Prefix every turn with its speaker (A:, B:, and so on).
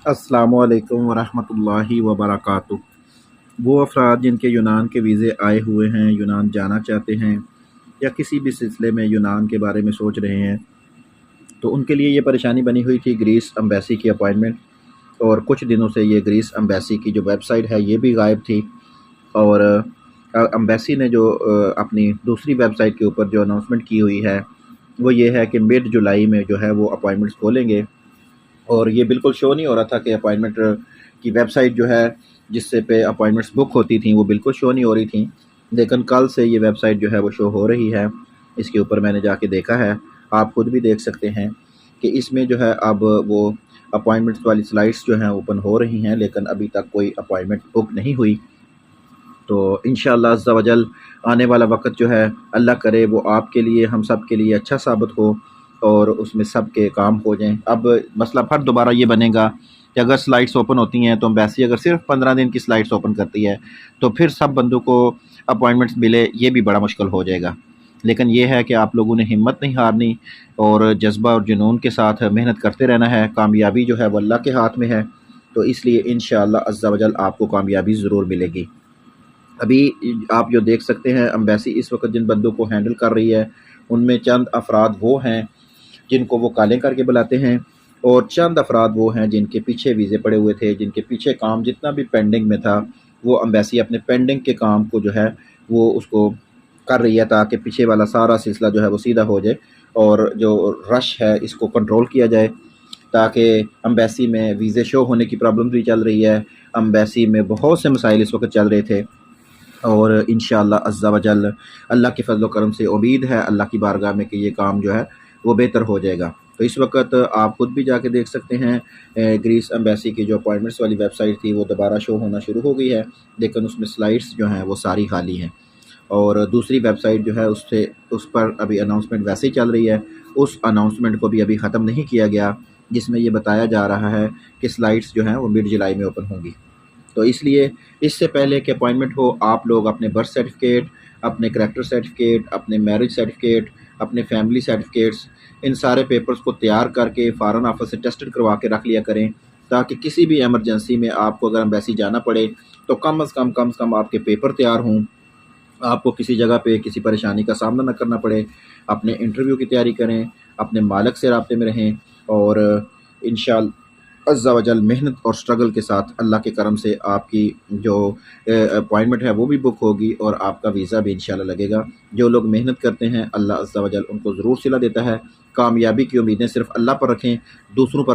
A: अस्सलामुअलैकुम वरहमतुल्लाहि वबरकातुह। वो अफराद जिनके यूनान के वीज़े आए हुए हैं, यूनान जाना चाहते हैं या किसी भी सिलसिले में यूनान के बारे में सोच रहे हैं, तो उनके लिए ये परेशानी बनी हुई थी ग्रीस एम्बेसी की अपॉइंटमेंट। और कुछ दिनों से ये ग्रीस एम्बेसी की जो वेबसाइट है ये भी गायब थी। और एम्बेसी ने जो अपनी दूसरी वेबसाइट के ऊपर जो अनाउंसमेंट की हुई है वो ये है कि मिड जुलाई में जो है वो अपॉइंटमेंट्स खोलेंगे। और ये बिल्कुल शो नहीं हो रहा था कि अपॉइंटमेंट की वेबसाइट जो है जिससे पे अपॉइंटमेंट्स बुक होती थी वो बिल्कुल शो नहीं हो रही थी। लेकिन कल से ये वेबसाइट जो है वो शो हो रही है। इसके ऊपर मैंने जाके देखा है, आप खुद भी देख सकते हैं कि इसमें जो है अब वो अपॉइंटमेंट्स वाली स्लाइड्स जो हैं ओपन हो रही हैं, लेकिन अभी तक कोई अपॉइंटमेंट बुक नहीं हुई। तो इंशाअल्लाह अज़्ज़ा वजल आने वाला वक्त जो है अल्लाह करे वो आपके लिए हम सब के लिए अच्छा साबित हो और उसमें सब के काम हो जाएं। अब मसला फिर दोबारा ये बनेगा कि अगर स्लाइड्स ओपन होती हैं तो एम्बेसी अगर सिर्फ 15 दिन की स्लाइड्स ओपन करती है तो फिर सब बंदों को अपॉइंटमेंट्स मिले, ये भी बड़ा मुश्किल हो जाएगा। लेकिन ये है कि आप लोगों ने हिम्मत नहीं हारनी और जज्बा और जुनून के साथ मेहनत करते रहना है। कामयाबी जो है वो अल्लाह के हाथ में है, तो इसलिए इंशाअल्लाह अज़्ज़ा वजल आपको कामयाबी ज़रूर मिलेगी। अभी आप जो देख सकते हैं एम्बेसी इस वक्त जिन बंदों को हैंडल कर रही है उनमें चंद अफराद वो हैं जिनको वो कालें करके बुलाते हैं, और चंद अफराद वो हैं जिनके पीछे वीज़े पड़े हुए थे, जिनके पीछे काम जितना भी पेंडिंग में था वो एम्बेसी अपने पेंडिंग के काम को जो है वो उसको कर रही है ताकि पीछे वाला सारा सिलसिला जो है वो सीधा हो जाए और जो रश है इसको कंट्रोल किया जाए। ताकि एम्बेसी में वीज़े शो होने की प्रॉब्लम भी चल रही है, एम्बेसी में बहुत से मसाइल इस वक्त चल रहे थे। और इंशाअल्लाह अज़्ज़ा वजल अल्लाह के फज़ल व करम से उम्मीद है अल्लाह की बारगाह में कि ये काम जो है वो बेहतर हो जाएगा। तो इस वक्त आप खुद भी जाके देख सकते हैं ग्रीस एम्बेसी की जो अपॉइंटमेंट्स वाली वेबसाइट थी वो दोबारा शो होना शुरू हो गई है, लेकिन उसमें स्लाइड्स जो हैं वो सारी खाली हैं। और दूसरी वेबसाइट जो है उससे उस पर अभी अनाउंसमेंट वैसे ही चल रही है, उस अनाउंसमेंट को भी अभी ख़त्म नहीं किया गया जिसमें ये बताया जा रहा है कि स्लाइड्स जो हैं वो मिड जुलाई में ओपन होंगी। तो इसलिए इससे पहले कि अपॉइंटमेंट हो आप लोग अपने बर्थ सर्टिफिकेट, अपने करैक्टर सर्टिफिकेट, अपने मैरिज सर्टिफिकेट, अपने फैमिली सर्टिफिकेट्स, इन सारे पेपर्स को तैयार करके फ़ॉरेन ऑफिस से टेस्टेड करवा के रख लिया करें, ताकि किसी भी एमरजेंसी में आपको अगर एम्बेसी जाना पड़े तो कम से कम आपके पेपर तैयार हों, आपको किसी जगह पे किसी परेशानी का सामना न करना पड़े। अपने इंटरव्यू की तैयारी करें, अपने मालिक से राब्ते में रहें और इंशाअल्लाह अज़्ज़ा वजल मेहनत और स्ट्रगल के साथ अल्लाह के करम से आपकी जो अपॉइंटमेंट है वो भी बुक होगी और आपका वीज़ा भी इंशाअल्लाह लगेगा। जो लोग मेहनत करते हैं अल्लाह अज़्ज़ा वजल उनको ज़रूर सिला देता है। कामयाबी की उम्मीदें सिर्फ़ अल्लाह पर रखें, दूसरों पर